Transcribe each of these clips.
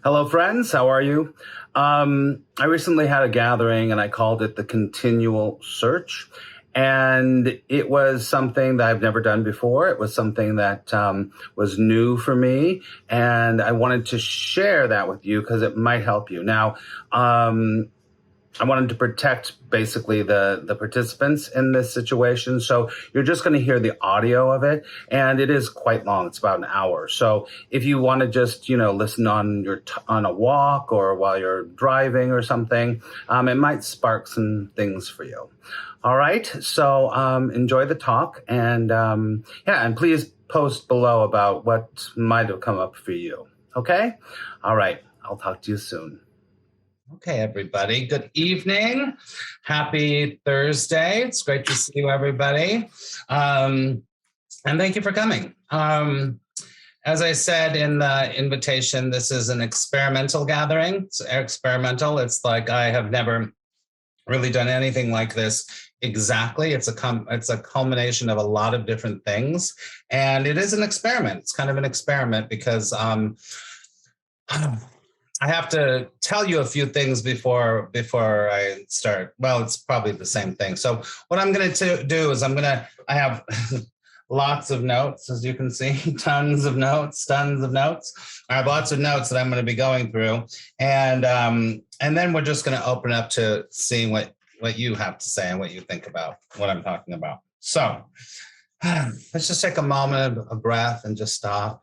Hello, friends. How are you? I recently had a gathering and I called it the Continual Search. And it was something that I've never done before. It was something that was new for me. And I wanted to share that with you because it might help you. Now, I wanted to protect basically the participants in this situation. So you're just going to hear the audio of it. And it is quite long. It's about an hour. So if you want to just, listen on on a walk or while you're driving or something, it might spark some things for you. All right. So enjoy the talk. And and please post below about what might have come up for you. Okay. All right. I'll talk to you soon. Okay, everybody. Good evening. Happy Thursday. It's great to see you, everybody. And thank you for coming. As I said in the invitation, this is an experimental gathering. It's experimental. It's like I have never really done anything like this exactly. It's a culmination of a lot of different things, and it is an experiment. It's kind of an experiment because I have to tell you a few things before I start. Well, it's probably the same thing. So what I'm going to do is I have lots of notes, as you can see, tons of notes. I have lots of notes that I'm going to be going through, and then we're just going to open up to seeing what you have to say and what you think about what I'm talking about. So let's just take a moment of a breath and just stop.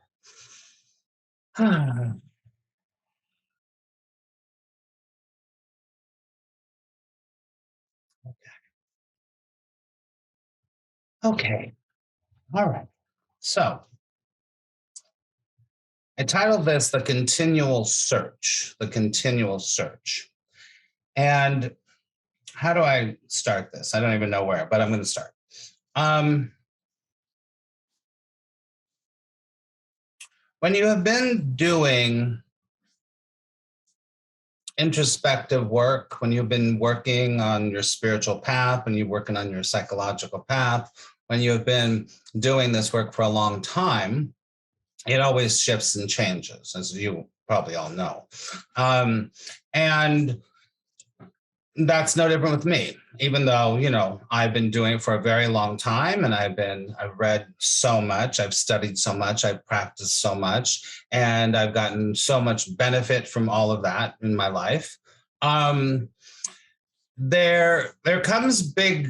Okay. All right. So I titled this The Continual Search. The Continual Search. And how do I start this? I don't even know where, but I'm going to start. When you have been doing introspective work, when you've been working on your spiritual path, when you're working on your psychological path, when you have been doing this work for a long time, it always shifts and changes, as you probably all know. And that's no different with me, even though, I've been doing it for a very long time, and I've read so much, I've studied so much, I've practiced so much, and I've gotten so much benefit from all of that in my life. There comes big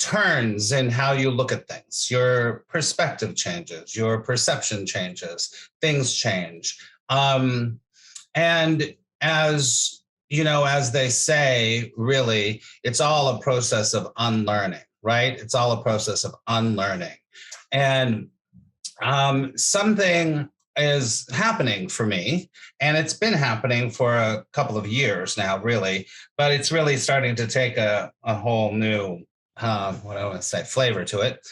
turns in how you look at things. Your perspective changes, your perception changes, things change. And as they say, really, it's all a process of unlearning, right? It's all a process of unlearning. And something is happening for me, and it's been happening for a couple of years now, really, but it's really starting to take a whole new, what do I want to say, flavor to it.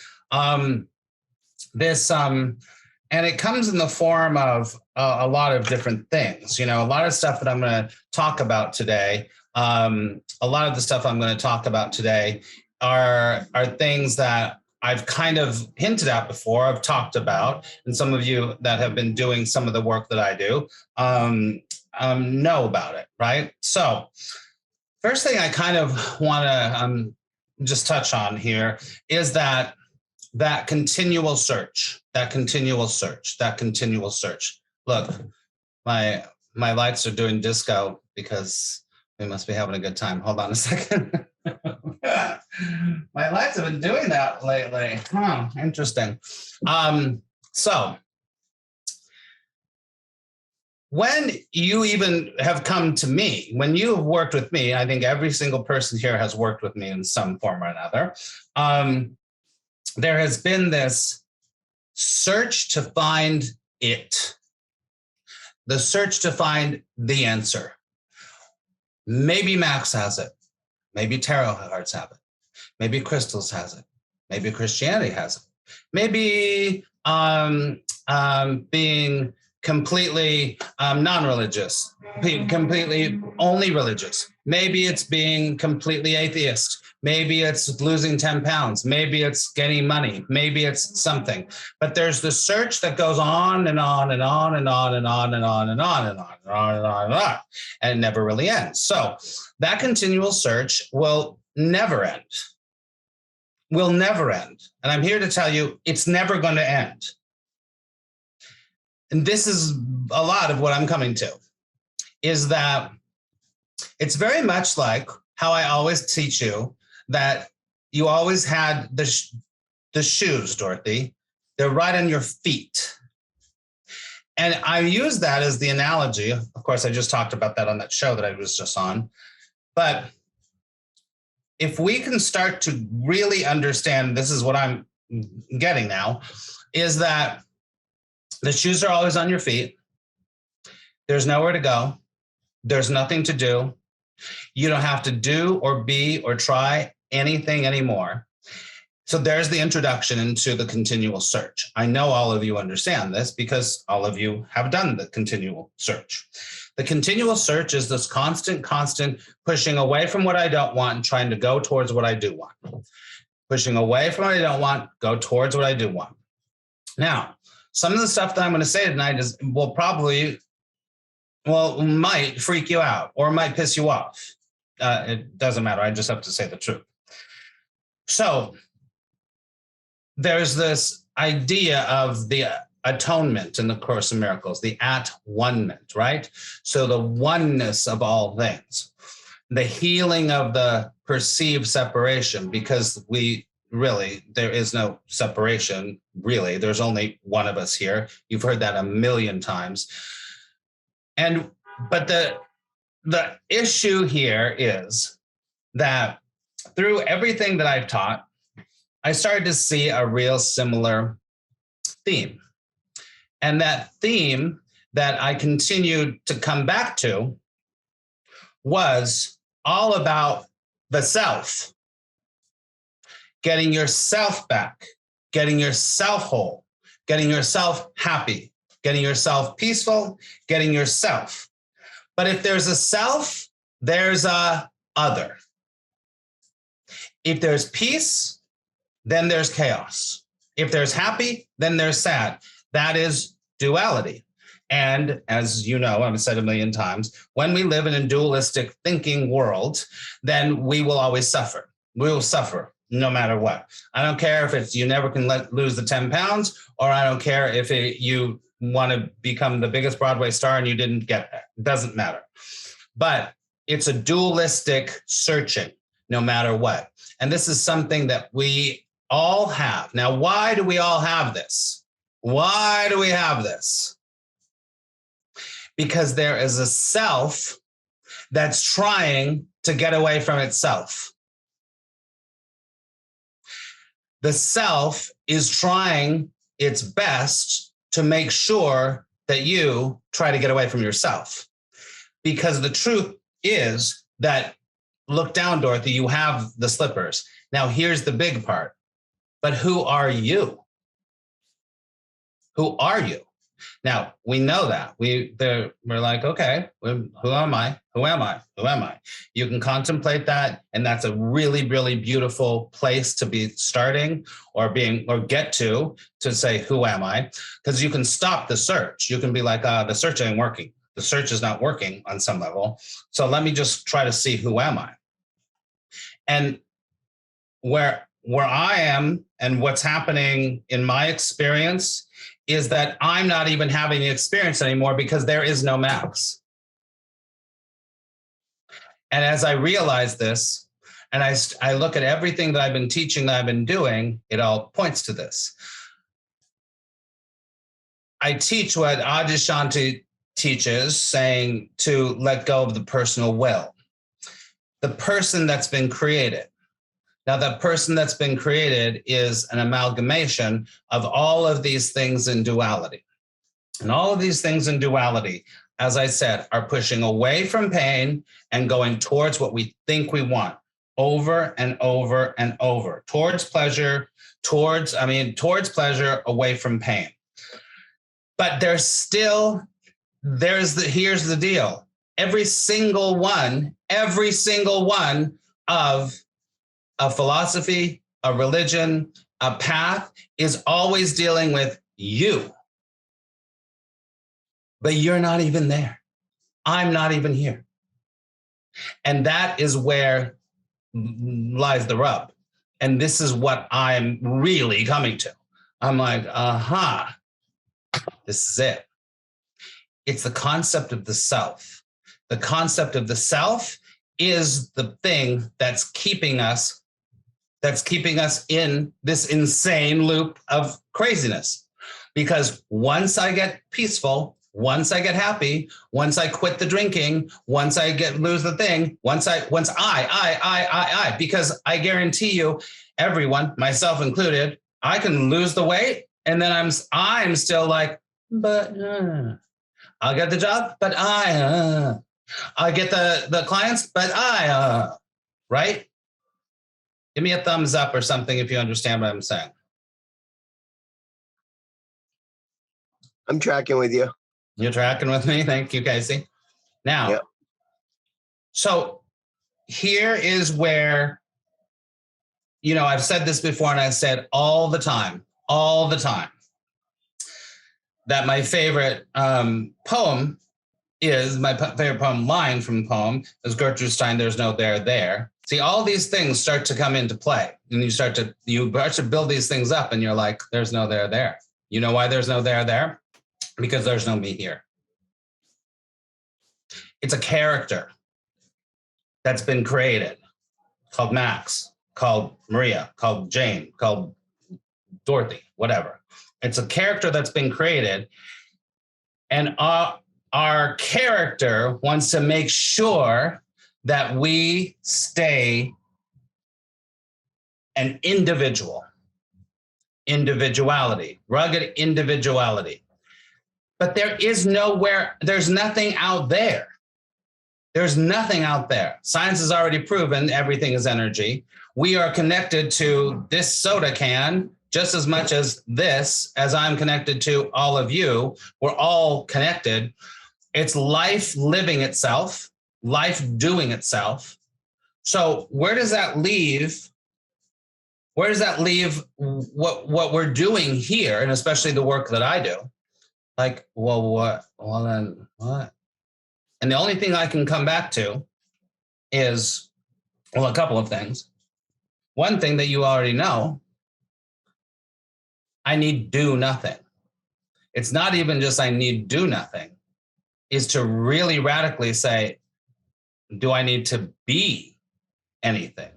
And it comes in the form of a lot of different things. A lot of stuff that I'm going to talk about today. A lot of the stuff I'm going to talk about today are things that I've kind of hinted at before, I've talked about, and some of you that have been doing some of the work that I do know about it, right? So first thing I kind of want to just touch on here is that continual search. Look, my lights are doing disco because we must be having a good time. Hold on a second. My lights have been doing that lately. Interesting. So when you even have come to me, when you have worked with me, I think every single person here has worked with me in some form or another. There has been this search to find it, the search to find the answer. Maybe Max has it. Maybe tarot cards have it. Maybe crystals has it. Maybe Christianity has it. Maybe being completely non-religious, completely only religious. Maybe it's being completely atheist. Maybe it's losing 10 pounds. Maybe it's getting money. Maybe it's something. But there's the search that goes on and on and on and on and on and on and on and on and on and on and on. And it never really ends. So that continual search will never end. Will never end. And I'm here to tell you it's never going to end. And this is a lot of what I'm coming to, is that it's very much like how I always teach you that you always had the shoes, Dorothy. They're right on your feet. And I use that as the analogy. Of course, I just talked about that on that show that I was just on. But if we can start to really understand, this is what I'm getting now, is that the shoes are always on your feet. There's nowhere to go. There's nothing to do. You don't have to do or be or try anything anymore. So there's the introduction into the continual search. I know all of you understand this because all of you have done the continual search. The continual search is this constant pushing away from what I don't want and trying to go towards what I do want. Pushing away from what I don't want, go towards what I do want. Now, some of the stuff that I'm going to say tonight might freak you out or might piss you off. It doesn't matter. I just have to say the truth. So there's this idea of the atonement in the Course in Miracles, the at-one-ment, right? So the oneness of all things, the healing of the perceived separation, because there is no separation, really. There's only one of us here. You've heard that a million times. But the issue here is that through everything that I've taught, I started to see a real similar theme. And that theme that I continued to come back to was all about the self. Getting yourself back, getting yourself whole, getting yourself happy, getting yourself peaceful, getting yourself. But if there's a self, there's a other. If there's peace, then there's chaos. If there's happy, then there's sad. That is duality. And as you know, I've said a million times, when we live in a dualistic thinking world, then we will always suffer. We will suffer no matter what. I don't care if it's you never can lose the 10 pounds, or I don't care if you want to become the biggest Broadway star and you didn't get there. It doesn't matter. But it's a dualistic searching no matter what. And this is something that we all have. Now, why do we all have this? Why do we have this? Because there is a self that's trying to get away from itself. The self is trying its best to make sure that you try to get away from yourself. Because the truth is that, look down, Dorothy, you have the slippers. Now, here's the big part. But who are you? Who are you? Now, we know that. We're like, okay, who am I? Who am I? Who am I? You can contemplate that, and that's a really, really beautiful place to be starting or get to say, who am I? Because you can stop the search. You can be like, the search ain't working. The search is not working on some level. So let me just try to see, who am I? And where I am and what's happening in my experience is that I'm not even having the experience anymore because there is no max. And as I realize this, and I look at everything that I've been teaching, that I've been doing, it all points to this. I teach what Adyashanti teaches, saying to let go of the personal will. The person that's been created. Now, that person that's been created is an amalgamation of all of these things in duality. And all of these things in duality, as I said, are pushing away from pain and going towards what we think we want over and over and over. Towards pleasure, away from pain. But here's the deal. Every single one of a philosophy, a religion, a path is always dealing with you. But you're not even there. I'm not even here. And that is where lies the rub. And this is what I'm really coming to. I'm like, this is it. It's the concept of the self. The concept of the self is the thing that's keeping us in this insane loop of craziness. Because once I get peaceful, once I get happy, once I quit the drinking, once I lose the thing, because I guarantee you, everyone, myself included, I can lose the weight, and then I'm still like, but I'll get the job, but I get the clients, but right? Give me a thumbs up or something if you understand what I'm saying. I'm tracking with you. You're tracking with me? Thank you, Casey. Now, yep. So here is where, I've said this before, and I said all the time, that my favorite poem is, my favorite poem line from the poem is Gertrude Stein, "There's no there, there." See, all these things start to come into play, and you start to build these things up, and you're like, there's no there, there. You know why there's no there, there? Because there's no me here. It's a character that's been created, called Max, called Maria, called Jane, called Dorothy, whatever. It's a character that's been created, and our character wants to make sure that we stay an individuality, rugged individuality. But there's nothing out there. There's nothing out there. Science has already proven everything is energy. We are connected to this soda can just as much as I'm connected to all of you. We're all connected. It's life living itself, life doing itself. So where does that leave? Where does that leave what we're doing here, and especially the work that I do? Like, what? Well, then what? And the only thing I can come back to is, a couple of things. One thing that you already know, I need do nothing. It's not even just I need do nothing, is to really radically say, do I need to be anything?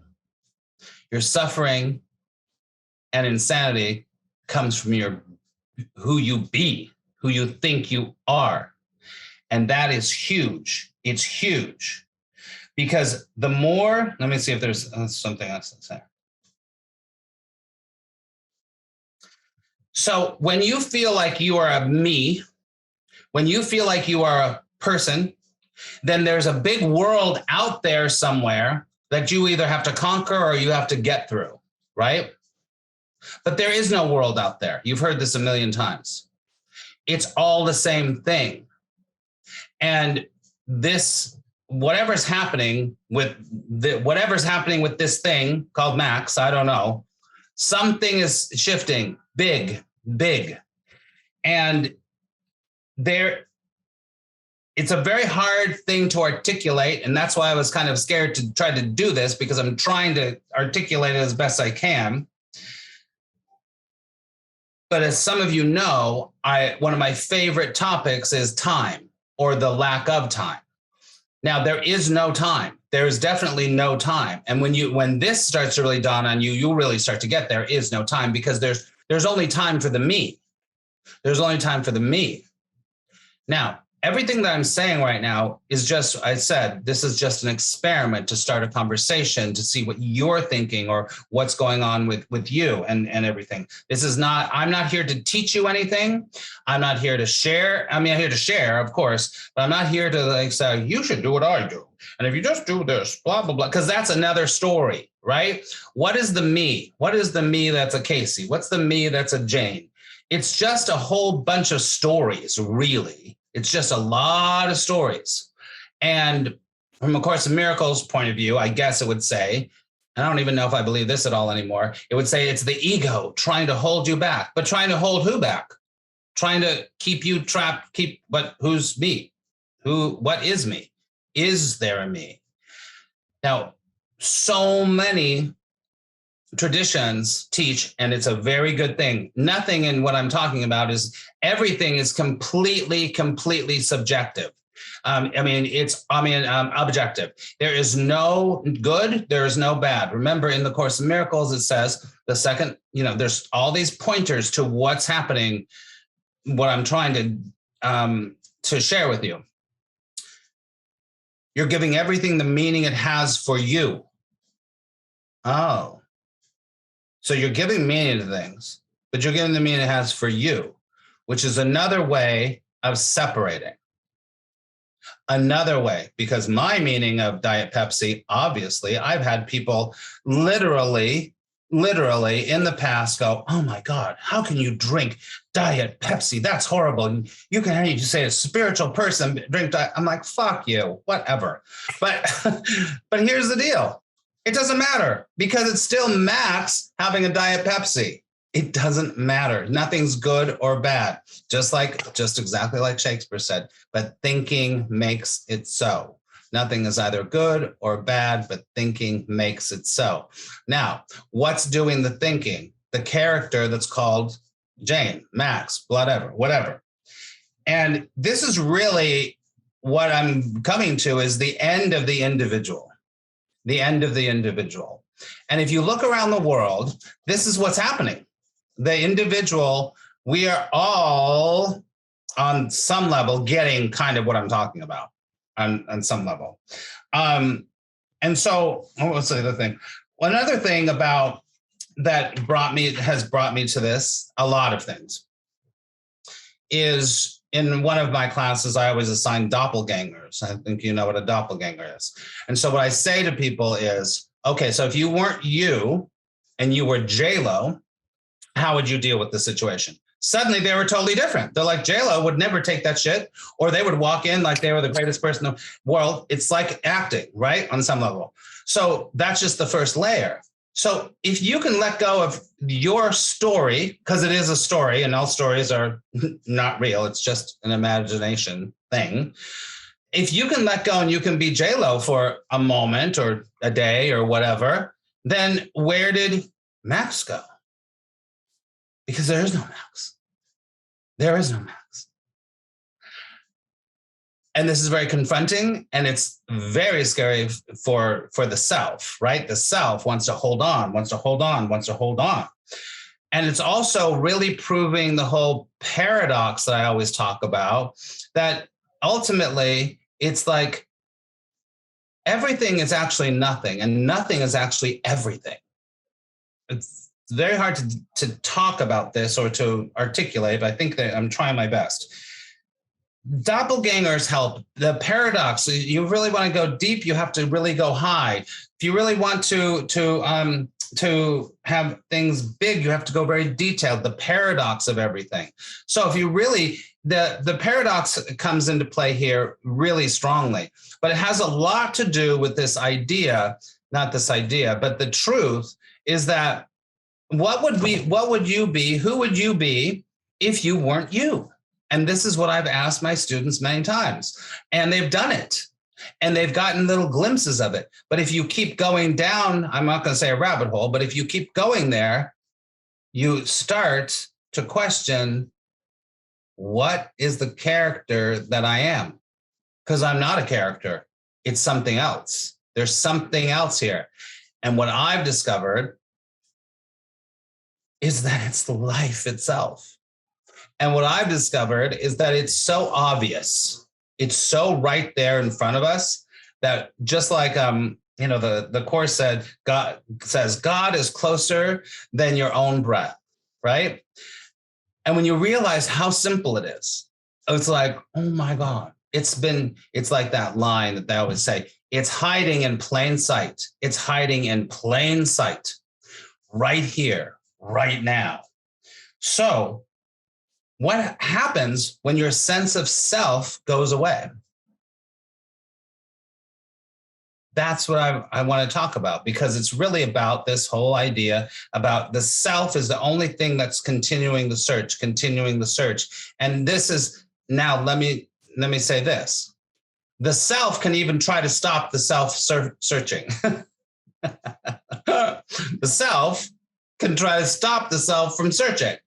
Your suffering and insanity comes from who you be, who you think you are. And that is huge. It's huge. Because the more, let me see if there's something else to say. So when you feel like you are a me, when you feel like you are a person, then there's a big world out there somewhere that you either have to conquer or you have to get through, right? But there is no world out there. You've heard this a million times. It's all the same thing. And whatever's happening with this thing called Max, I don't know, something is shifting big. And it's a very hard thing to articulate. And that's why I was kind of scared to try to do this, because I'm trying to articulate it as best I can. But as some of you know, one of my favorite topics is time, or the lack of time. Now, there is no time. There is definitely no time. And when this starts to really dawn on you, you'll really start to get there is no time, because there's only time for the me. There's only time for the me. Now, everything that I'm saying right now is just, I said, this is just an experiment to start a conversation, to see what you're thinking or what's going on with you and everything. I'm not here to teach you anything. I'm not here to share. I mean, I'm here to share, of course, but I'm not here to say, you should do what I do. And if you just do this, blah, blah, blah, because that's another story, right? What is the me? What is the me that's a Casey? What's the me that's a Jane? It's just a whole bunch of stories, really. It's just a lot of stories. And from A Course in Miracles point of view, I guess it would say, I don't even know if I believe this at all anymore. It would say it's the ego trying to hold you back, but trying to hold who back? Trying to keep you trapped, who's me? What is me? Is there a me? Now, so many traditions teach, and it's a very good thing. Nothing in what I'm talking about everything is completely subjective. Objective. There is no good, there is no bad. Remember, in the Course in Miracles, it says there's all these pointers to what's happening, what I'm trying to share with you. You're giving everything the meaning it has for you. Oh. So you're giving meaning to things, but you're giving the meaning it has for you, which is another way of separating. Another way, because my meaning of Diet Pepsi, obviously, I've had people literally in the past go, oh my God, how can you drink Diet Pepsi? That's horrible. You say a spiritual person drink Diet. I'm like, fuck you, whatever. But here's the deal. It doesn't matter because it's still Max having a Diet Pepsi. It doesn't matter. Nothing's good or bad. Just exactly like Shakespeare said, but thinking makes it so. Nothing is either good or bad, but thinking makes it so. Now, what's doing the thinking? The character that's called Jane, Max, whatever. And this is really what I'm coming to is the end of the individual. The end of the individual. And if you look around the world, this is what's happening. The individual, we are all on some level getting kind of what I'm talking about on some level. And so what's the other thing? Another thing about that has brought me to this, a lot of things, is in one of my classes, I always assign doppelgangers. I think you know what a doppelganger is. And so what I say to people is, okay, so if you weren't you and you were J-Lo, how would you deal with the situation? Suddenly they were totally different. They're like, J-Lo would never take that shit, or they would walk in like they were the greatest person in the world. It's like acting, right? On some level. So that's just the first layer. So if you can let go of your story, because it is a story and all stories are not real, it's just an imagination thing. If you can let go and you can be J-Lo for a moment or a day or whatever, then where did Max go? Because there is no Max. There is no Max. And this is very confronting, and it's very scary for the self, right? The self wants to hold on. And it's also really proving the whole paradox that I always talk about, that ultimately it's like everything is actually nothing, and nothing is actually everything. It's very hard to talk about this or to articulate, but I think that I'm trying my best. Doppelgangers help. The paradox, you really want to go deep, you have to really go high. If you really want to have things big, you have to go very detailed. The paradox of everything. So if you really, the paradox comes into play here really strongly, but it has a lot to do with this idea, not this idea, but the truth is that what would you be, who would you be if you weren't you? And this is what I've asked my students many times, and they've done it, and they've gotten little glimpses of it. But if you keep going down, I'm not going to say a rabbit hole, but if you keep going there, you start to question, what is the character that I am? Because I'm not a character. It's something else. There's something else here. And what I've discovered is that it's the life itself. And what I've discovered is that it's so obvious. It's so right there in front of us that just like, the Course said, God says, God is closer than your own breath, right? And when you realize how simple it is, it's like, oh my God, it's like that line that they always say, it's hiding in plain sight. It's hiding in plain sight right here, right now. So What happens when your sense of self goes away? That's what I want to talk about, because it's really about this whole idea about the self is the only thing that's continuing the search. And this is, now let me say this. The self can even try to stop the self searching. The self can try to stop the self from searching.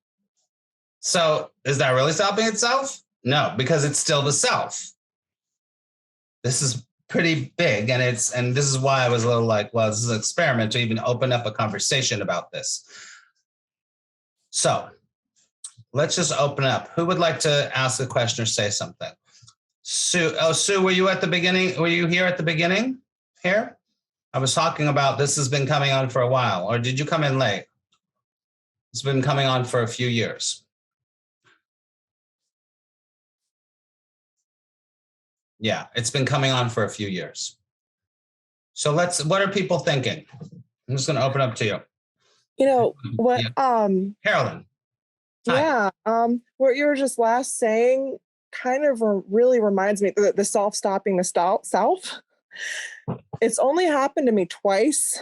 So is that really stopping itself? No, because it's still the self. This is pretty big, and this is why I was a little like, well, this is an experiment to even open up a conversation about this. So let's just open up. Who would like to ask a question or say something? Sue. Oh, Sue, were you at the beginning? Were you here at the beginning here? I was talking about this has been coming on for a while, or did you come in late? It's been coming on for a few years. Yeah, it's been coming on for a few years. So what are people thinking? I'm just going to open up to you. You know what? Yeah. Carolyn. Hi. Yeah. What you were just last saying kind of really reminds me the self stopping the self. It's only happened to me twice,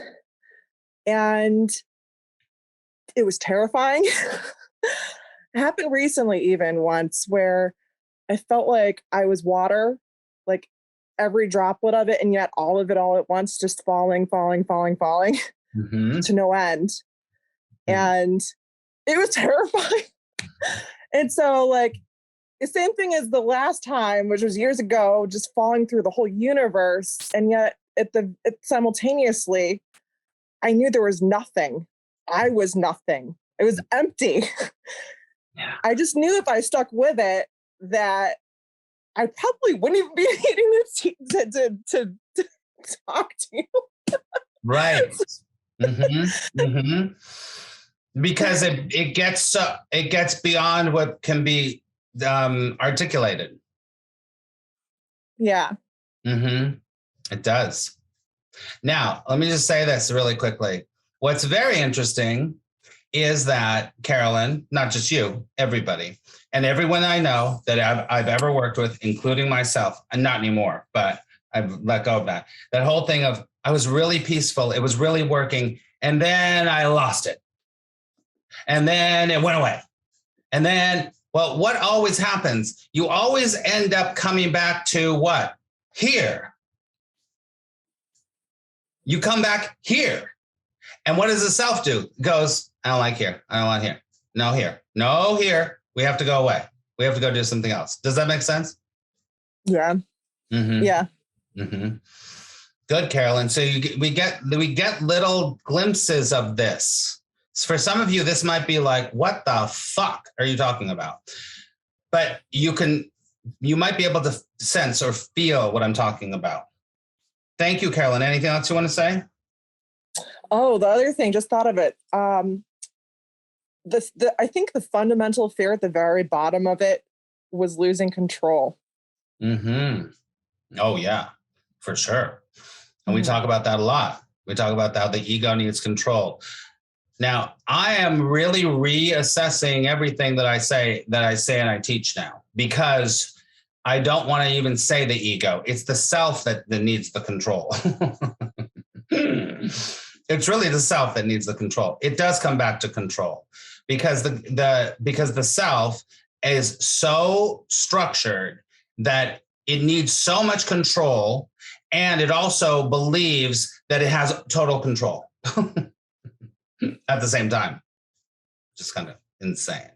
and it was terrifying. It happened recently, even once, where I felt like I was water, like every droplet of it, and yet all of it all at once, just falling Mm-hmm. to no end. And it was terrifying. And so, like, the same thing as the last time, which was years ago, just falling through the whole universe. And yet simultaneously, I knew there was nothing. I was nothing. It was empty. Yeah. I just knew if I stuck with it, that I probably wouldn't even be needing to talk to you. Right. Mm-hmm. Mm-hmm. Because it gets beyond what can be articulated. Yeah. Mm-hmm. It does. Now, let me just say this really quickly. What's very interesting is that, Carolyn, not just you, everybody, and everyone I know that I've ever worked with, including myself, and not anymore, but I've let go of that. That whole thing of I was really peaceful, it was really working, and then I lost it. And then it went away. And then, well, what always happens? You always end up coming back to what? Here. You come back here. And what does the self do? It goes, I don't like here. I don't want here. No here. No here. We have to go away. We have to go do something else. Does that make sense? Yeah. Mm-hmm. Yeah. Mm-hmm. Good, Carolyn. So we get little glimpses of this. For some of you, this might be like, what the fuck are you talking about? But you might be able to sense or feel what I'm talking about. Thank you, Carolyn. Anything else you want to say? Oh, the other thing, just thought of it. I think the fundamental fear at the very bottom of it was losing control. Mm-hmm. Oh, yeah, for sure. And we talk about that a lot. We talk about how the ego needs control. Now, I am really reassessing everything that I say and I teach now, because I don't want to even say the ego. It's the self that needs the control. It's really the self that needs the control. It does come back to control, because the self is so structured that it needs so much control, and it also believes that it has total control at the same time. Just kind of insane.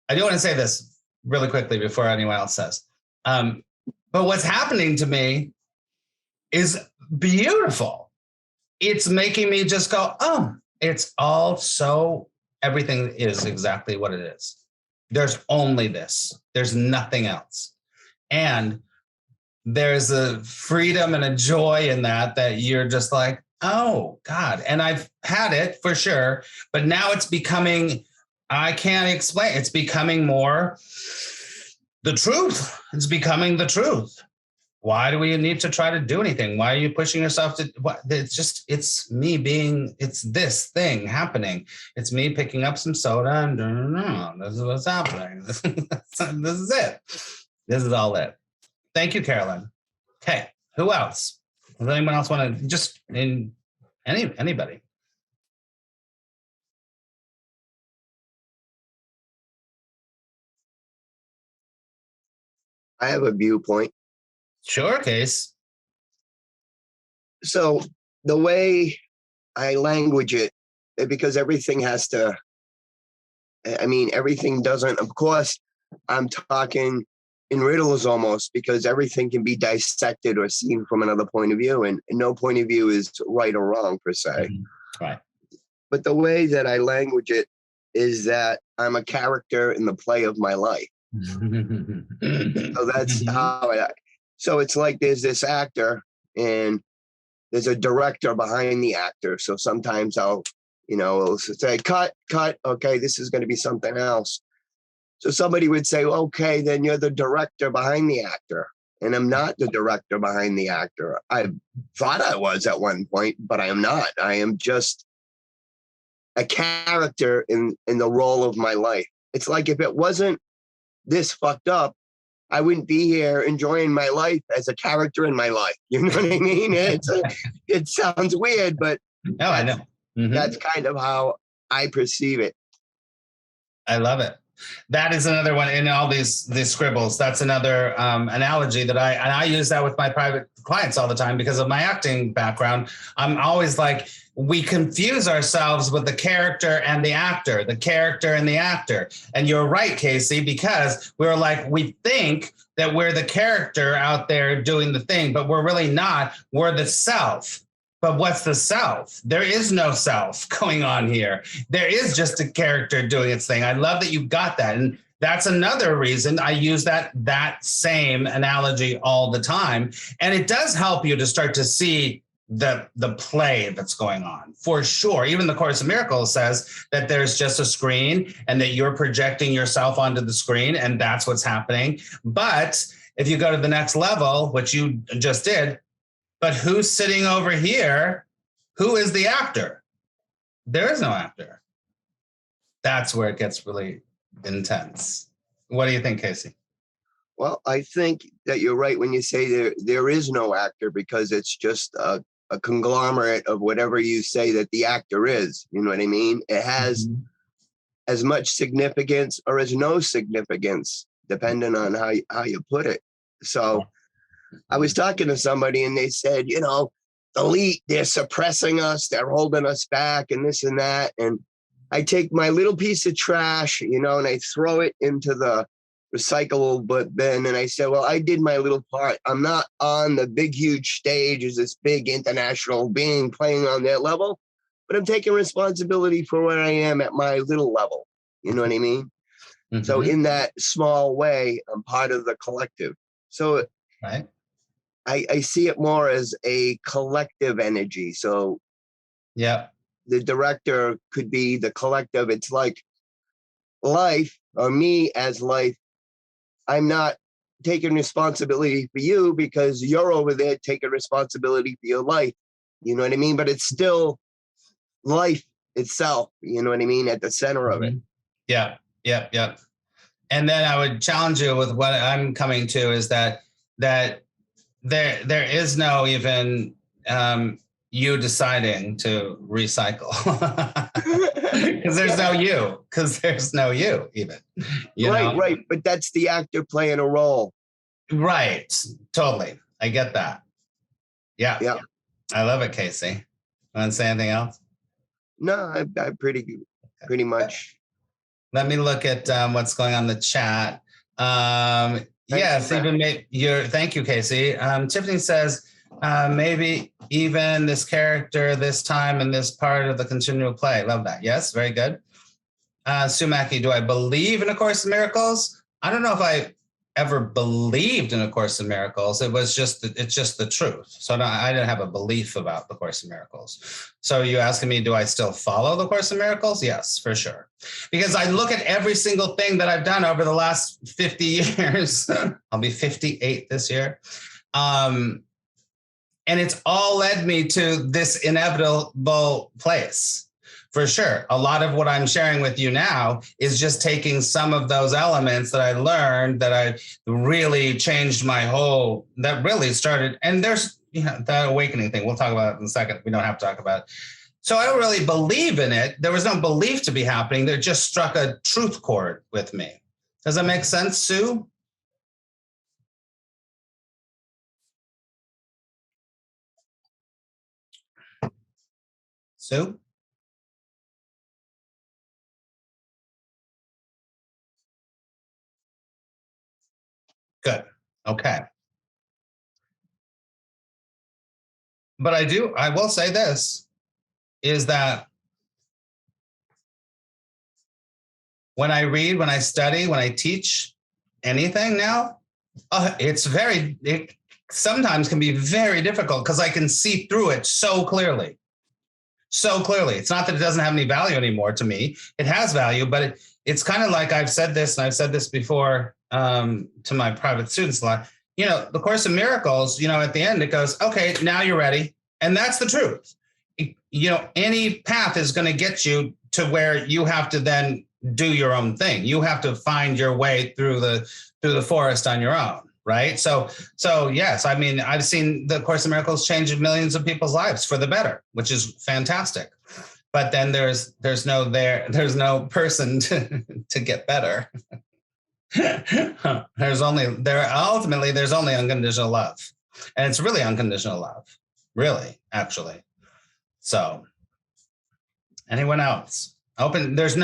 I do want to say this really quickly before anyone else says. But what's happening to me is beautiful. It's making me just go, oh, it's all so, everything is exactly what it is. There's only this. There's nothing else. And there's a freedom and a joy in that you're just like, oh, God. And I've had it for sure, but now it's becoming, I can't explain. It's becoming more the truth. It's becoming the truth. Why do we need to try to do anything? Why are you pushing yourself to what? It's me being, it's this thing happening. It's me picking up some soda and this is what's happening. This is it. This is all it. Thank you, Carolyn. Okay. Who else? Does anyone else want to just anybody? I have a viewpoint. Sure, Case. So the way I language it, because everything has to, I mean, everything doesn't, of course, I'm talking in riddles almost, because everything can be dissected or seen from another point of view, and no point of view is right or wrong per se. Mm-hmm. Right. But the way that I language it is that I'm a character in the play of my life. So that's how so it's like there's this actor and there's a director behind the actor. So sometimes I'll say, cut, okay, this is going to be something else. So somebody would say, okay, then you're the director behind the actor. And I'm not the director behind the actor. I thought I was at one point, but I am not. I am just a character in the role of my life. It's like if it wasn't this fucked up, I wouldn't be here enjoying my life as a character in my life. You know what I mean? It sounds weird, but no, I know. Mm-hmm. That's kind of how I perceive it. I love it. That is another one in all these scribbles. That's another analogy that I use that with my private clients all the time because of my acting background. I'm always like, we confuse ourselves with the character and the actor, the character and the actor. And you're right, Casey, because we're like, we think that we're the character out there doing the thing, but we're really not. We're the self. But what's the self? There is no self going on here. There is just a character doing its thing. I love that you got that. And that's another reason I use that same analogy all the time. And it does help you to start to see the play that's going on, for sure. Even the Course in Miracles says that there's just a screen and that you're projecting yourself onto the screen, and that's what's happening. But if you go to the next level, which you just did, but who's sitting over here? Who is the actor? There is no actor. That's where it gets really intense. What do you think, Casey? Well, I think that you're right when you say there is no actor, because it's just a conglomerate of whatever you say that the actor is. You know what I mean? It has as much significance or as no significance, depending on how you put it. So I was talking to somebody and they said, the elite, they're suppressing us, they're holding us back and this and that. And I take my little piece of trash, and I throw it into the recyclable bin. And I said, well, I did my little part. I'm not on the big, huge stage as this big international being playing on that level, but I'm taking responsibility for where I am at my little level. You know what I mean? Mm-hmm. So in that small way, I'm part of the collective. So right. I see it more as a collective energy. So yeah, the director could be the collective. It's like life, or me as life. I'm not taking responsibility for you because you're over there taking responsibility for your life. You know what I mean? But it's still life itself, you know what I mean, at the center of it. Yeah. And then I would challenge you with what I'm coming to is that there is no even you deciding to recycle because there's no you even. Right. But that's the actor playing a role. Right. Totally. I get that. Yeah. I love it, Casey. Want to say anything else? No, I pretty much. Let me look at what's going on in the chat. Yes, thank you, Casey. Tiffany says, maybe even this character this time in this part of the continual play. Love that. Yes, very good. Sumaki, do I believe in A Course in Miracles? I don't know if I ever believed in A Course in Miracles. It's just the truth. So I didn't have a belief about The Course in Miracles. So you asking me, do I still follow The Course in Miracles? Yes, for sure. Because I look at every single thing that I've done over the last 50 years. I'll be 58 this year. And it's all led me to this inevitable place. For sure. A lot of what I'm sharing with you now is just taking some of those elements that I learned, that I really changed that really started. And there's, that awakening thing. We'll talk about it in a second. We don't have to talk about it. So I don't really believe in it. There was no belief to be happening. There just struck a truth chord with me. Does that make sense, Sue? Sue? Good. Okay. But I will say this, is that when I read, when I study, when I teach anything now, it sometimes can be very difficult because I can see through it so clearly. So clearly. It's not that it doesn't have any value anymore to me. It has value, but it's kind of like I've said this, and I've said this before to my private students a lot. The Course in Miracles, at the end, it goes, okay, now you're ready. And that's the truth. Any path is going to get you to where you have to then do your own thing. You have to find your way through the forest on your own. Right. So yes, I mean, I've seen the Course in Miracles change millions of people's lives for the better, which is fantastic. But then there's no person to get better. There's only unconditional love. And it's really unconditional love. Really, actually. So anyone else? This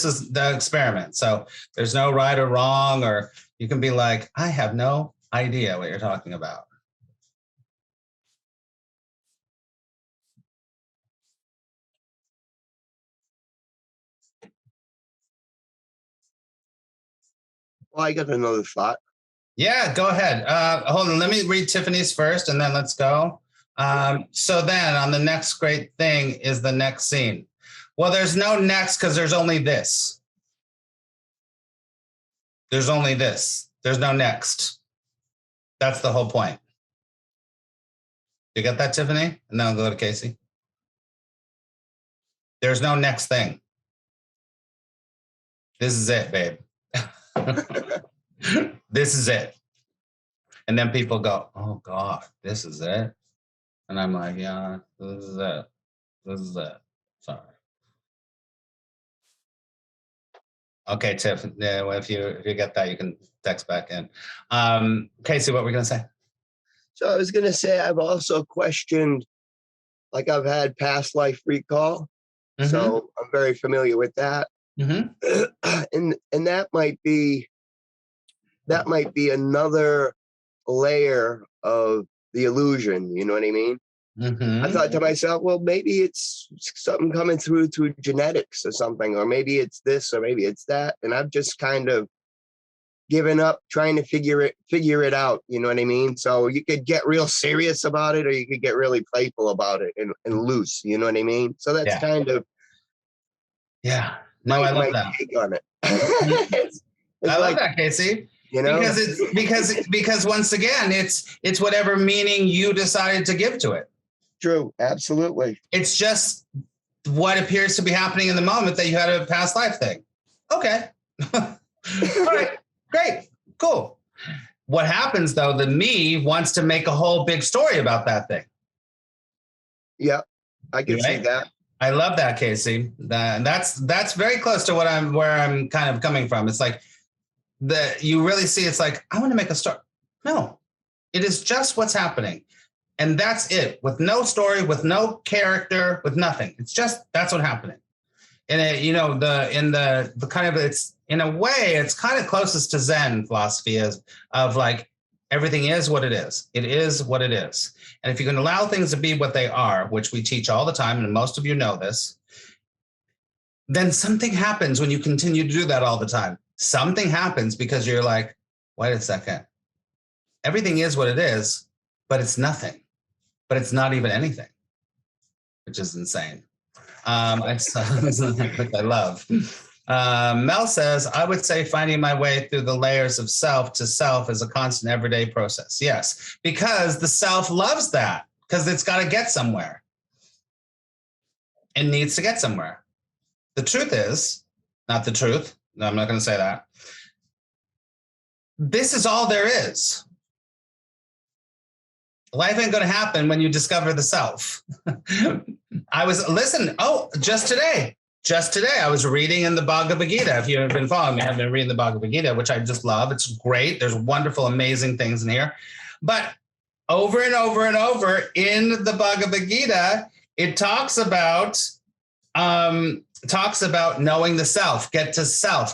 is the experiment. So there's no right or wrong, or you can be like, I have no idea what you're talking about. Well, I got another thought. Yeah, go ahead. Hold on. Let me read Tiffany's first, and then let's go. So then on the next great thing is the next scene. Well, there's no next because there's only this. There's only this. There's no next. That's the whole point. You get that, Tiffany? And then I'll go to Casey. There's no next thing. This is it, babe. This is it. And then people go, oh God, this is it. And I'm like, yeah, this is it. This is it. Sorry. Okay, Tiff. Yeah, well, if you get that, you can text back in. Casey, what were we gonna say? So I was going to say, I've also questioned, like I've had past life recall. Mm-hmm. So I'm very familiar with that. Mm-hmm. And that might be another layer of the illusion. You know what I mean? Mm-hmm. I thought to myself, well, maybe it's something coming through genetics or something, or maybe it's this, or maybe it's that. And I've just kind of given up trying to figure it out. You know what I mean? So you could get real serious about it, or you could get really playful about it and loose. You know what I mean? So that's kind of No, I love that. Take on it. it's I love that, Casey. Because once again, it's whatever meaning you decided to give to it. True, absolutely. It's just what appears to be happening in the moment that you had a past life thing. Okay. All right. Great. Cool. What happens though, the me wants to make a whole big story about that thing. Yeah, I can see that. I love that, Casey. That's very close to where I'm kind of coming from. It's like you really see, it's like, I want to make a story. No, it is just what's happening. And that's it, with no story, with no character, with nothing. It's just, that's what's happening. And the kind of, it's in a way, it's kind of closest to Zen philosophy of like, everything is what it is. It is what it is. And if you can allow things to be what they are, which we teach all the time, and most of you know this, then something happens when you continue to do that all the time. Something happens because you're like, wait a second. Everything is what it is, but it's nothing. But it's not even anything, which is insane. Which I love. Mel says, I would say finding my way through the layers of self to self is a constant everyday process. Yes, because the self loves that, because it's got to get somewhere. It needs to get somewhere. The truth is, not the truth. No, I'm not going to say that. This is all there is. Life ain't going to happen when you discover the self. Just today, I was reading in the Bhagavad Gita. If you haven't been following me, I've been reading the Bhagavad Gita, which I just love. It's great. There's wonderful, amazing things in here. But over and over and over in the Bhagavad Gita, it talks about knowing the self, get to self.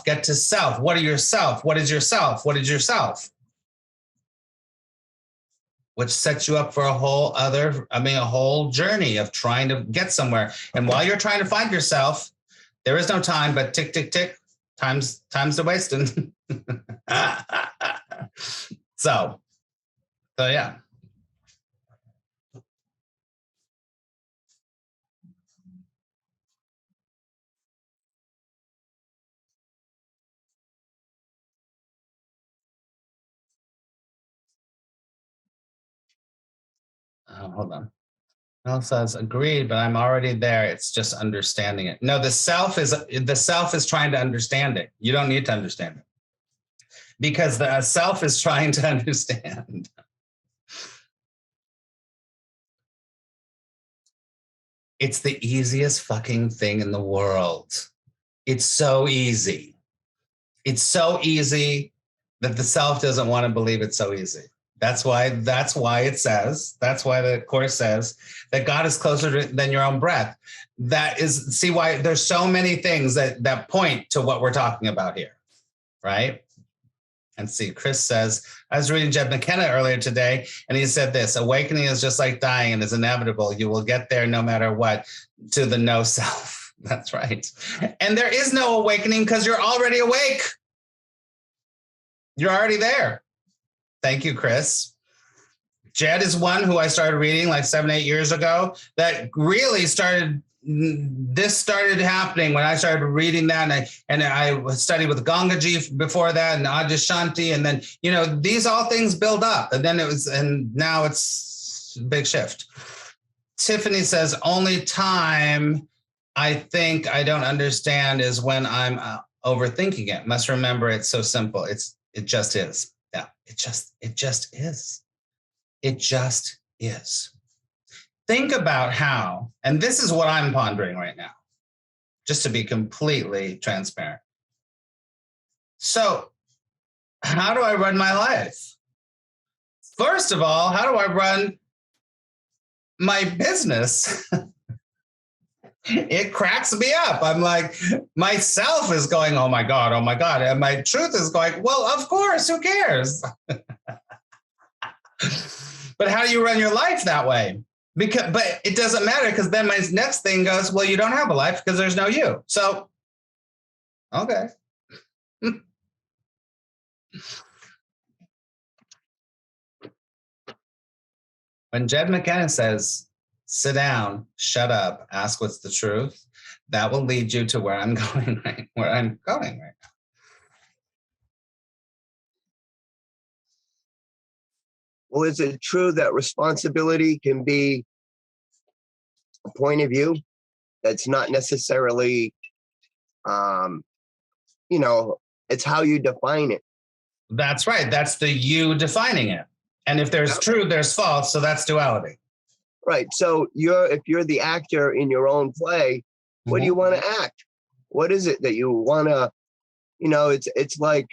What are yourself? What is yourself? What is yourself? Which sets you up for a whole journey of trying to get somewhere. And while you're trying to find yourself, there is no time, but tick, tick, tick. Time's a wasting. So yeah. Hold on. Mel says, agreed, but I'm already there. It's just understanding it. No, the self is trying to understand it. You don't need to understand it, because the self is trying to understand. It's the easiest fucking thing in the world. It's so easy. It's so easy that the self doesn't want to believe it's so easy. That's why the Course says that God is closer than your own breath. See why there's so many things that point to what we're talking about here, right? And see, Chris says, I was reading Jed McKenna earlier today, and he said this: awakening is just like dying and is inevitable. You will get there no matter what, to the no self. That's right. And there is no awakening because you're already awake. You're already there. Thank you, Chris. Jed is one who I started reading like 7-8 years ago that really started happening when I started reading that. And I studied with Gangaji before that, and Adyashanti. And then, these all things build up. And now it's a big shift. Tiffany says, only time I think I don't understand is when I'm overthinking it. Must remember it's so simple. It just is. Yeah, it just is. It just is. Think about how, and this is what I'm pondering right now, just to be completely transparent. So, how do I run my life? First of all, how do I run my business? It cracks me up. I'm like, myself is going, oh my God. And my truth is going, well, of course, who cares? But how do you run your life that way? But it doesn't matter, because then my next thing goes, well, you don't have a life because there's no you. So, okay. When Jed McKenna says, sit down, shut up, ask what's the truth, that will lead you to where I'm going right now. Well, is it true that responsibility can be a point of view that's not necessarily, it's how you define it? That's right. That's the you defining it. And if there's true, there's false. So that's duality. Right. So if you're the actor in your own play, what do you want to act? What is it that you want to, it's like,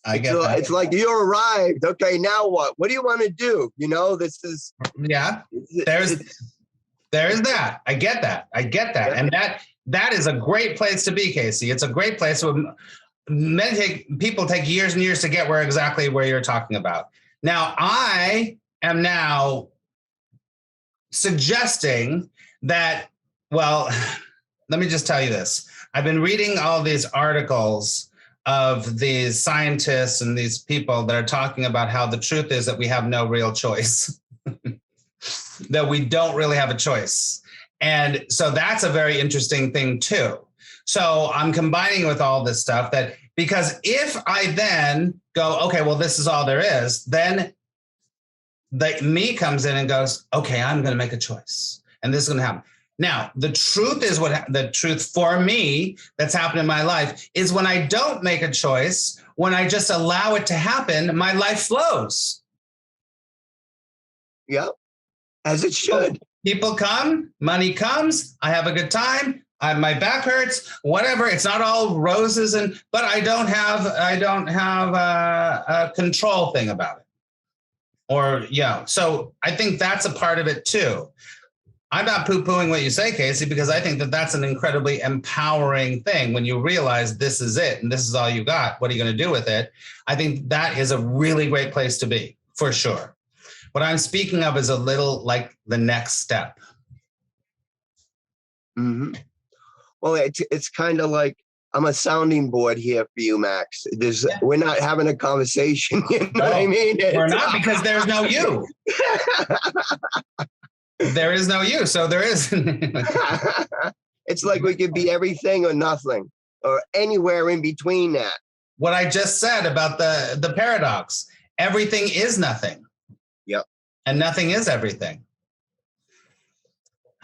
it's like you arrived. Okay, now what? What do you want to do? This is. Yeah, there is that. I get that. Yeah. And that is a great place to be, Casey. It's a great place to people take years and years to get exactly where you're talking about. Now, I am now suggesting that, well, let me just tell you this. I've been reading all these articles of these scientists and these people that are talking about how the truth is that we have no real choice, that we don't really have a choice. And so that's a very interesting thing too, So I'm combining with all this stuff because if I then go, okay, well, this is all there is, then me comes in and goes, okay, I'm going to make a choice and this is going to happen. Now, the truth is the truth for me that's happened in my life is when I don't make a choice, when I just allow it to happen, my life flows. Yeah, as it should. People come, money comes, I have a good time. My back hurts, whatever. It's not all roses, but I don't have a control thing about it. Or, so I think that's a part of it too. I'm not poo-pooing what you say, Casey, because I think that that's an incredibly empowering thing when you realize this is it and this is all you got. What are you going to do with it? I think that is a really great place to be, for sure. What I'm speaking of is a little like the next step. Mm-hmm. Well, it's kind of like I'm a sounding board here for you, Max. We're not having a conversation. You know what I mean? We're not, because there's no you. There is no you, so there is. It's like we could be everything or nothing, or anywhere in between that. What I just said about the paradox: everything is nothing. Yep. And nothing is everything.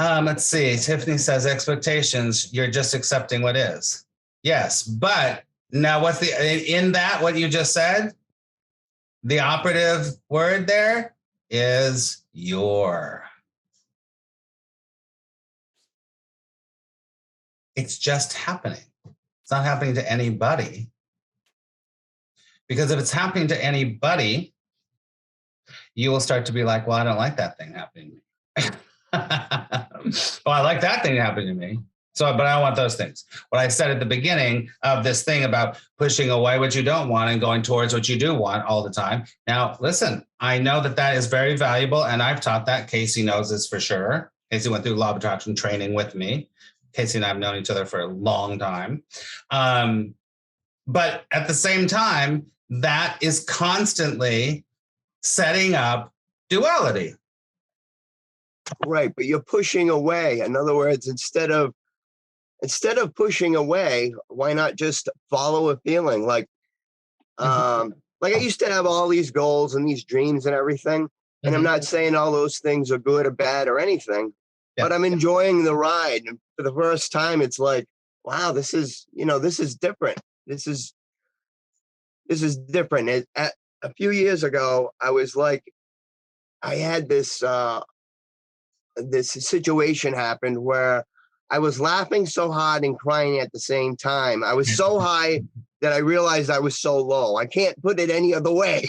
Let's see. Tiffany says expectations. You're just accepting what is. Yes, but now what's what you just said? The operative word there is your. It's just happening. It's not happening to anybody. Because if it's happening to anybody, you will start to be like, well, I don't like that thing happening to me. Well, I like that thing happening to me. So, but I don't want those things. What I said at the beginning of this thing about pushing away what you don't want and going towards what you do want all the time. Now, listen, I know that is very valuable. And I've taught that. Casey knows this for sure. Casey went through law of attraction training with me. Casey and I have known each other for a long time. But at the same time, that is constantly setting up duality. Right, but you're pushing away. In other words, instead of pushing away, why not just follow a feeling? Like I used to have all these goals and these dreams and everything. And I'm not saying all those things are good or bad or anything, but I'm enjoying the ride. And for the first time, it's like, wow, this is different. This is different. A few years ago, I was like, I had this situation happened where I was laughing so hard and crying at the same time. I was so high that I realized I was so low. I can't put it any other way.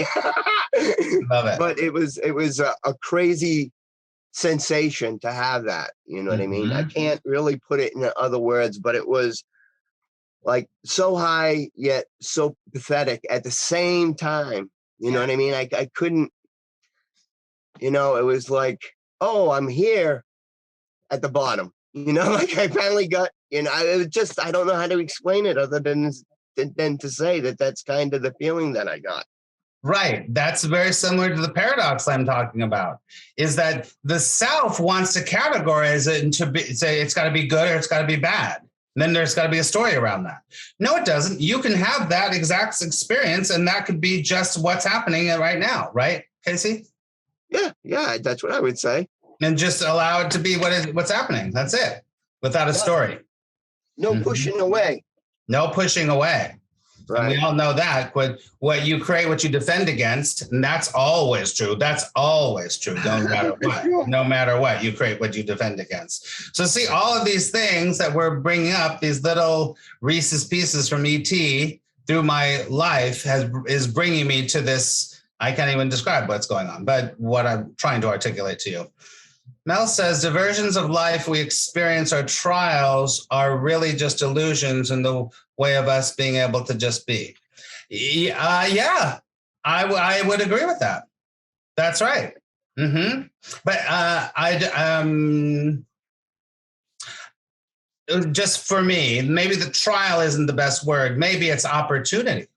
Love it. But it was a crazy sensation to have that. You know what I mean? I can't really put it in other words, but it was like so high yet so pathetic at the same time. You know what I mean? I couldn't, it was like, oh, I'm here at the bottom. Like I finally got, it was just, I don't know how to explain it other than to say that that's kind of the feeling that I got. Right. That's very similar to the paradox I'm talking about, is that the self wants to categorize it and say it's got to be good or it's got to be bad. And then there's got to be a story around that. No, it doesn't. You can have that exact experience and that could be just what's happening right now. Right, Casey? Yeah, that's what I would say. And just allow it to be what's happening. That's it. Without a story. No pushing away. No pushing away. Right. And we all know that. What you create, what you defend against, and that's always true. That's always true. No matter what. No matter what, you create what you defend against. So see, all of these things that we're bringing up, these little Reese's Pieces from E.T. through my life is bringing me to this. I can't even describe what's going on, but what I'm trying to articulate to you. Mel says, diversions of life we experience or trials are really just illusions in the way of us being able to just be. I would agree with that. That's right. But just for me, maybe the trial isn't the best word. Maybe it's opportunity.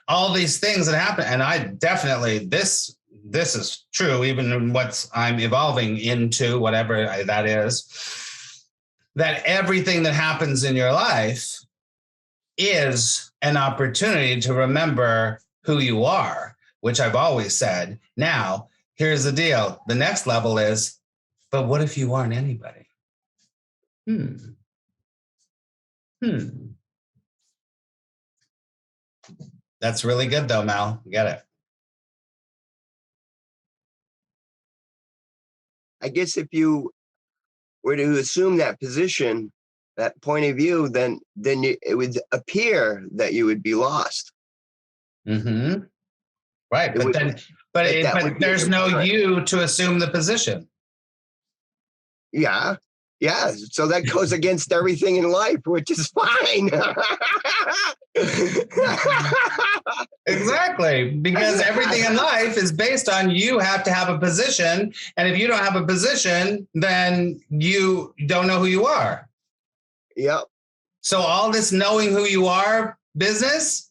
All these things that happen, and I definitely, this is true, even in what I'm evolving into, whatever that is. that everything that happens in your life is an opportunity to remember who you are, which I've always said. Now, here's the deal. The next level is, but what if you aren't anybody? Hmm. That's really good though, Mal. Get it? I guess if you were to assume that position, that point of view, then it would appear that you would be lost. Mm-hmm. Right, It would, but that would be there's no apparent. you to assume the position. Yeah. So that goes against everything in life, which is fine. Exactly, because everything in life is based on you have to have a position, and if you don't have a position, then you don't know who you are. Yep. So all this knowing who you are business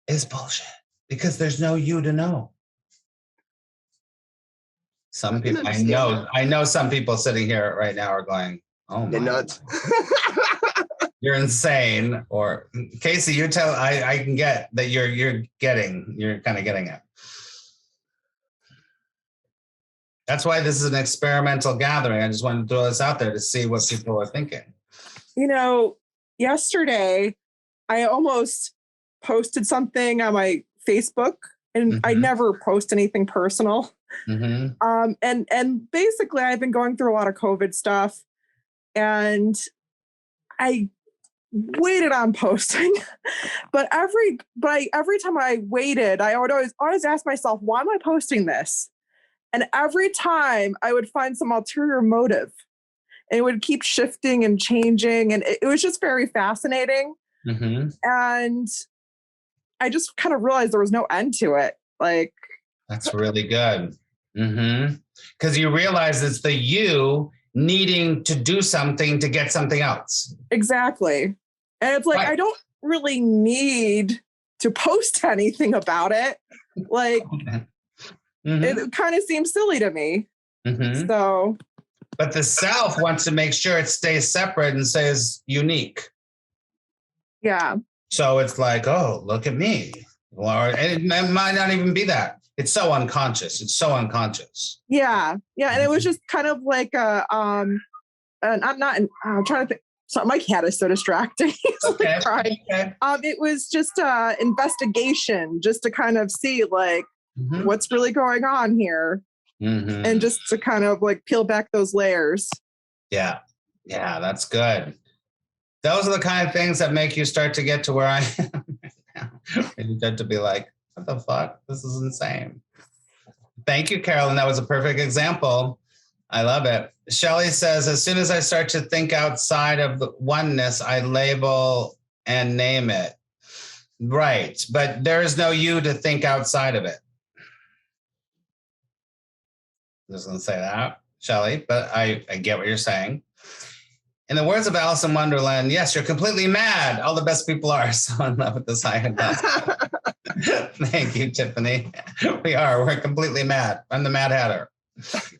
is bullshit because there's no you to know. Some people I know some people sitting here right now are going, "Oh They're my, nuts." you're insane." Or Casey, you tell I can get that you're kind of getting it. That's why this is an experimental gathering. I just wanted to throw this out there to see what people are thinking. You know, yesterday I almost posted something on my Facebook, and I never post anything personal. And basically I've been going through a lot of COVID stuff, and I waited on posting, but every time I waited, I would always ask myself, why am I posting this? And every time I would find some ulterior motive, and it would keep shifting and changing, and it was just very fascinating. And I just kind of realized there was no end to it. Like, that's really good. Because you realize it's the you needing to do something to get something else. Exactly. And it's like, right. I don't really need to post anything about it. Like, it kind of seems silly to me. So, but the self wants to make sure it stays separate and stays unique. Yeah. So it's like, oh, look at me. And it might not even be that. It's so unconscious. Yeah. And it was just kind of like and I'm trying to think. So my cat is so distracting. He's like crying. It was just investigation, just to kind of see like what's really going on here, and just to kind of like peel back those layers. Yeah, that's good. Those are the kind of things that make you start to get to where I am now. You start to be like, what the fuck? This is insane. Thank you, Carolyn. That was a perfect example. I love it. Shelley says, as soon as I start to think outside of the oneness, I label and name it. Right. But there is no you to think outside of it. I was going to say that, Shelley, but I get what you're saying. In the words of Alice in Wonderland, yes, you're completely mad. All the best people are. So in love with this high and Thank you, Tiffany. We're completely mad. I'm the Mad Hatter.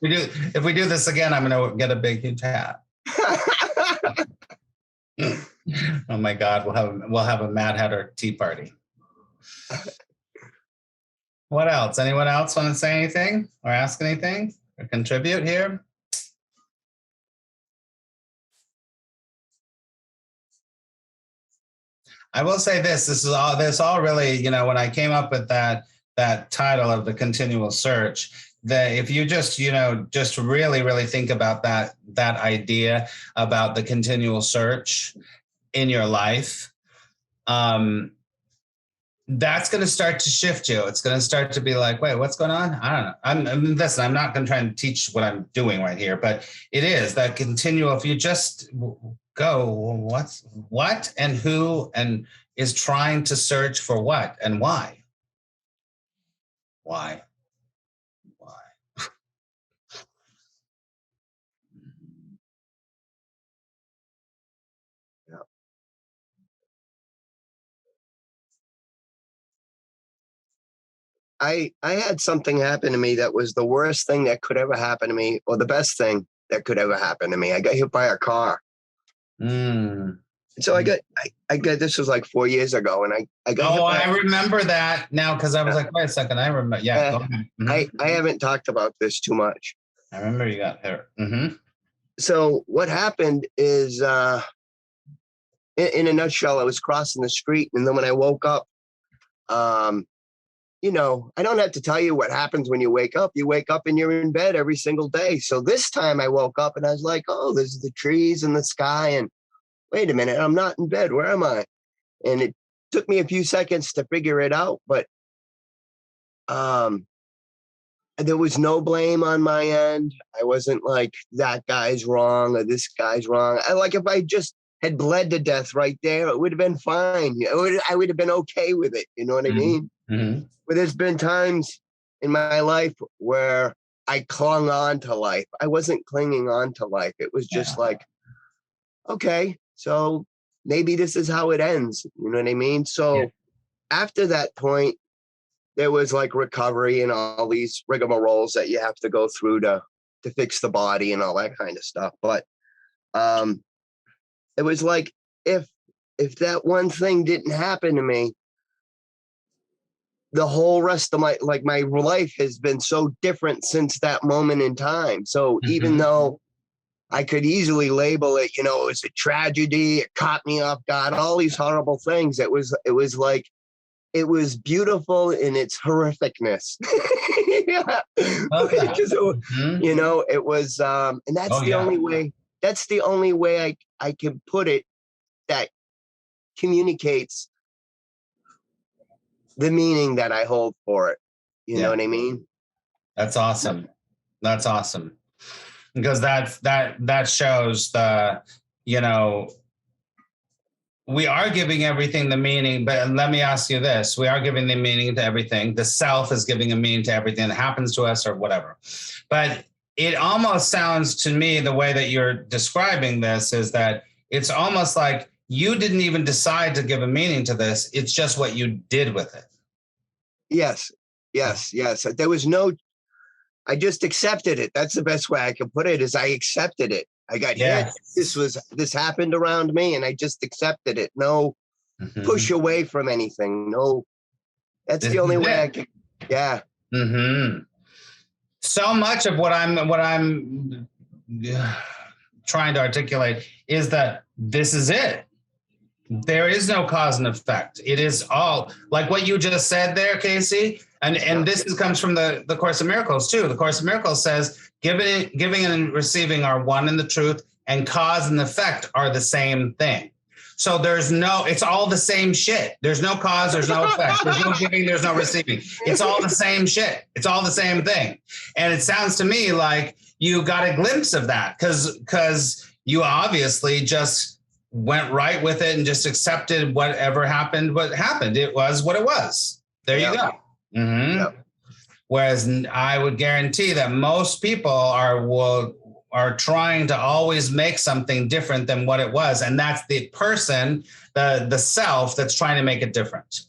If we do this again, I'm going to get a big, huge hat. Oh my God, we'll have a Mad Hatter tea party. What else? Anyone else want to say anything or ask anything or contribute here? I will say this all really, when I came up with that title of the continual search, that if you just really, really think about that idea about the continual search in your life, that's going to start to shift you. It's going to start to be like, wait, what's going on? I don't know. I'm not going to try and teach what I'm doing right here, but it is that continual. If you just go, what and who and is trying to search for what and why? Why? I had something happen to me that was the worst thing that could ever happen to me, or the best thing. that could ever happen to me. I got hit by a car. Mm. So I got this was like 4 years ago, and I got hit by I remember that now because I was like, wait a second, I remember. Yeah, go ahead. I haven't talked about this too much. I remember you got hurt. So what happened is, in a nutshell, I was crossing the street, and then when I woke up, you know, I don't have to tell you what happens when you wake up. You wake up and you're in bed every single day. So this time I woke up and I was like, oh, there's the trees and the sky, and wait a minute, I'm not in bed. Where am I? And it took me a few seconds to figure it out, but there was no blame on my end. I wasn't like, that guy's wrong or this guy's wrong. If I just had bled to death right there, it would have been fine. I would have been okay with it. You know what I mean? But there's been times in my life where I clung on to life. I wasn't clinging on to life. It was just like, okay, so maybe this is how it ends. You know what I mean? So after that point, there was like recovery and all these rigmaroles that you have to go through to fix the body and all that kind of stuff. But it was like, if that one thing didn't happen to me, the whole rest of my life has been so different since that moment in time. So even though I could easily label it, you know, it was a tragedy, it caught me off guard, all these horrible things, it was like, it was beautiful in its horrificness. You know, it was, and that's the only way I can put it that communicates the meaning that I hold for it. You know what I mean? That's awesome. That's awesome. Because that shows the, you know, we are giving everything the meaning, but let me ask you this. We are giving the meaning to everything. The self is giving a meaning to everything that happens to us or whatever. But it almost sounds to me, the way that you're describing this is that it's almost like you didn't even decide to give a meaning to this. It's just what you did with it. Yes. There was no, I just accepted it. That's the best way I can put it, is I accepted it. I got hit. This happened around me and I just accepted it. No push away from anything. No, that's the only way I can. Yeah. So much of what I'm trying to articulate is that this is it. There is no cause and effect. It is all like what you just said there, Casey. And this comes from the Course of Miracles too. The Course of Miracles says giving and receiving are one in the truth, and cause and effect are the same thing. So it's all the same shit. There's no cause, there's no effect. There's no giving, there's no receiving. It's all the same shit. It's all the same thing. And it sounds to me like you got a glimpse of that because you obviously just went right with it and just accepted whatever happened, what happened. It was what it was. There you go. Whereas I would guarantee that most people are trying to always make something different than what it was. And that's the person, the self, that's trying to make it different.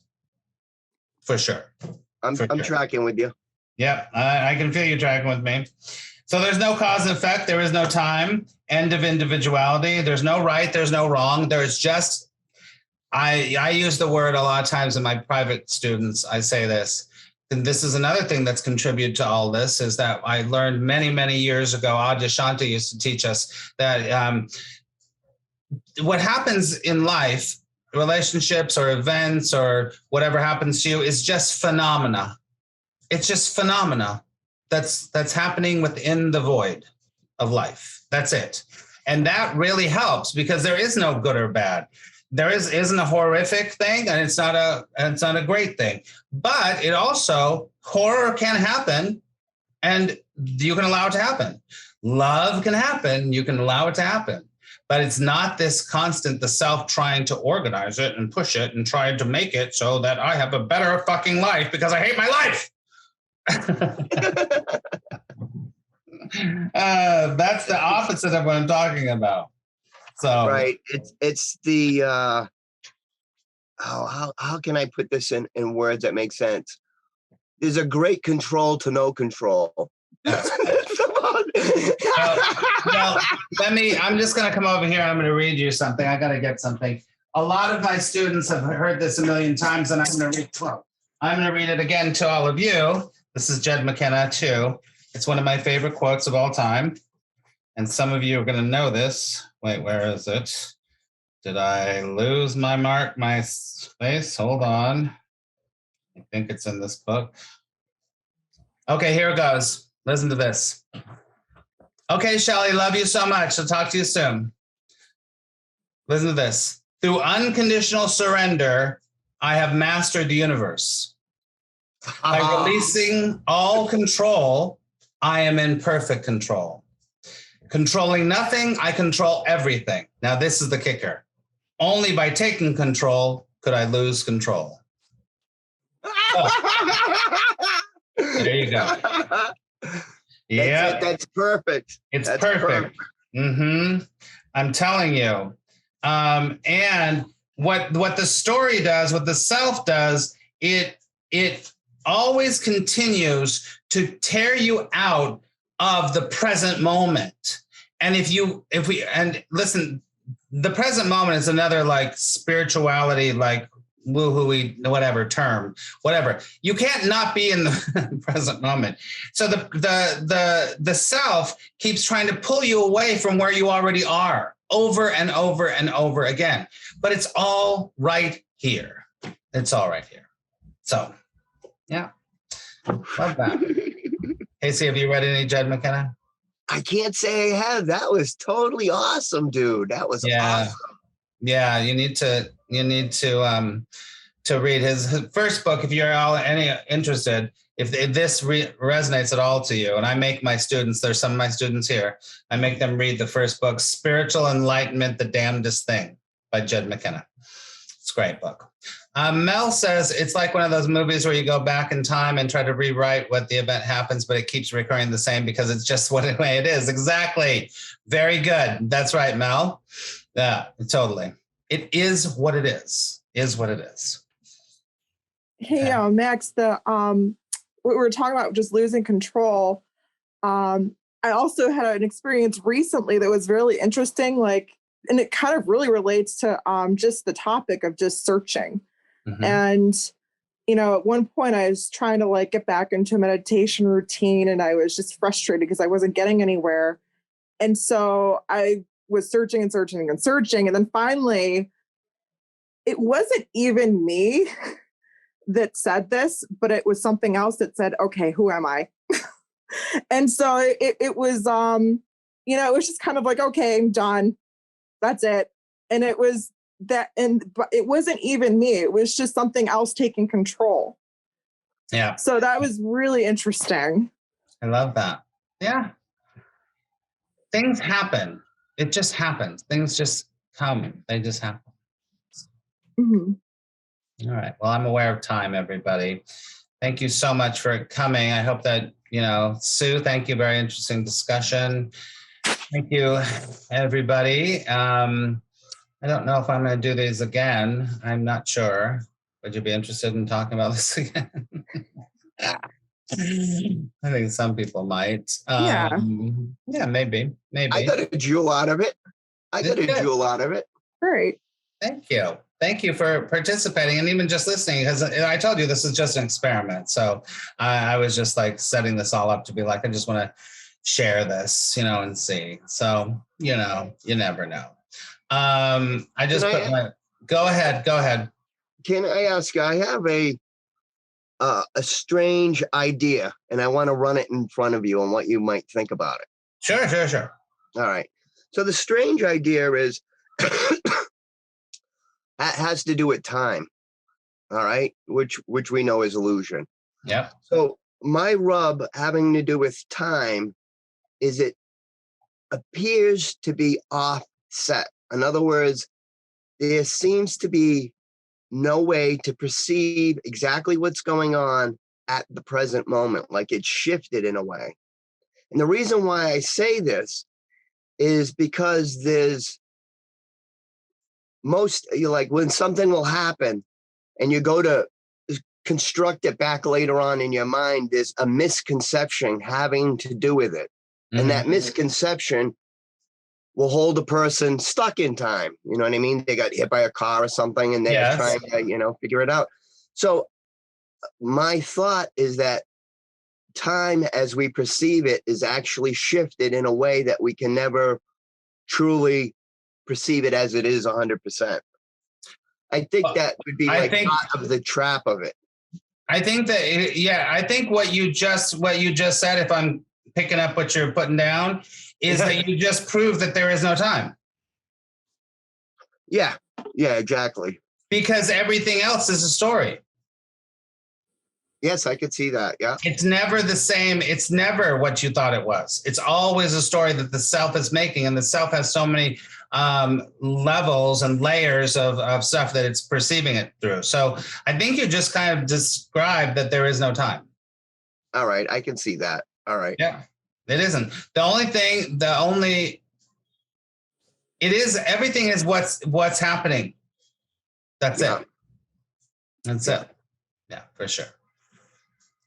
For sure. I'm tracking with you. Yeah, I can feel you tracking with me. So there's no cause and effect. There is no time. End of individuality. There's no right. There's no wrong. There's just, I use the word a lot of times in my private students. I say this. And this is another thing that's contributed to all this, is that I learned many, many years ago, Adyashanti used to teach us that what happens in life, relationships or events or whatever happens to you, is just phenomena. It's just phenomena that's happening within the void of life. That's it. And that really helps because there is no good or bad. There isn't a horrific thing, and it's not a great thing. But it also, horror can happen, and you can allow it to happen. Love can happen, you can allow it to happen. But it's not this constant, the self trying to organize it and push it and try to make it so that I have a better fucking life because I hate my life. That's the opposite of what I'm talking about. So right, it's the how can I put this in words that make sense? There's a great control to no control. Something Well, I'm just going to come over here and I'm going to read you something. I got to get something. A lot of my students have heard this a million times, and I'm going to read it again to all of you. This is Jed McKenna too. It's one of my favorite quotes of all time. And some of you are going to know this. Wait, where is it? Did I lose my space? Hold on. I think it's in this book. Okay, here it goes. Listen to this. Okay, Shelly, love you so much. I'll talk to you soon. Listen to this. Through unconditional surrender, I have mastered the universe. By releasing all control, I am in perfect control. Controlling nothing, I control everything. Now, this is the kicker. Only by taking control could I lose control. Oh. There you go. Yeah, that's perfect. That's perfect. Mm-hmm. I'm telling you. And what the story does, what the self does, it always continues to tear you out of the present moment. And listen, the present moment is another like spirituality, like woo-hoo-y, whatever term, whatever. You can't not be in the present moment. So the self keeps trying to pull you away from where you already are over and over and over again. But it's all right here. It's all right here. So, yeah. Love that. Casey, have you read any Jed McKenna? I can't say I have. That was totally awesome, dude. That was awesome. Yeah, you need to read his first book if you're interested. If this resonates at all to you, and I make my students, there's some of my students here, I make them read the first book, Spiritual Enlightenment, The Damnedest Thing by Jed McKenna. It's a great book. Mel says it's like one of those movies where you go back in time and try to rewrite what the event happens, but it keeps recurring the same because it's just what the way it is. Exactly. Very good. That's right, Mel. Yeah, totally. It is what it is what it is. Hey, Max, we were talking about just losing control. I also had an experience recently that was really interesting, and it kind of really relates to just the topic of just searching. Mm-hmm. And, at one point I was trying to get back into a meditation routine, and I was just frustrated because I wasn't getting anywhere. And so I was searching and searching and searching. And then finally, it wasn't even me that said this, but it was something else that said, okay, who am I? And so it was, it was just kind of like, okay, I'm done. That's it. And it was that, but it wasn't even me. It was just something else taking control. Yeah. So that was really interesting. I love that. Yeah. Things happen. It just happens. Things just come. They just happen. Mm-hmm. All right. Well, I'm aware of time, everybody. Thank you so much for coming. I hope that, Sue, thank you. Very interesting discussion. Thank you, everybody. I don't know if I'm going to do these again. I'm not sure. Would you be interested in talking about this again? I think some people might. Yeah, maybe. I got a jewel out of it. Great. Thank you. Thank you for participating and even just listening, because I told you this is just an experiment. So I was just setting this all up to be I just want to share this, and see. So, you never know. Go ahead. Can I ask you, I have a strange idea, and I want to run it in front of you and what you might think about it. Sure. All right. So the strange idea is that has to do with time. All right. Which we know is illusion. Yeah. So my rub having to do with time is it appears to be offset. In other words, there seems to be no way to perceive exactly what's going on at the present moment, like it's shifted in a way. And the reason why I say this is because there's when something will happen and you go to construct it back later on in your mind, there's a misconception having to do with it. And that misconception will hold a person stuck in time. You know what I mean? They got hit by a car or something and they're trying to, figure it out. So my thought is that time as we perceive it is actually shifted in a way that we can never truly perceive it as it is 100%. I think that would be part of the trap of it. I think that, I think what you just said, if I'm picking up what you're putting down, is that you just proved that there is no time. Yeah, exactly. Because everything else is a story. Yes, I could see that. Yeah. It's never the same. It's never what you thought it was. It's always a story that the self is making, and the self has so many levels and layers of stuff that it's perceiving it through. So I think you just kind of described that there is no time. All right. I can see that. All right. Yeah, it isn't. Everything is what's happening. That's it. That's it. Yeah, for sure.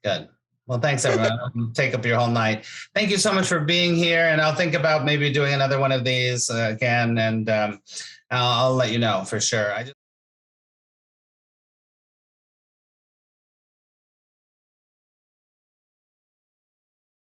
Good. Well, thanks, everyone. I'll take up your whole night. Thank you so much for being here. And I'll think about maybe doing another one of these again. And I'll let you know for sure.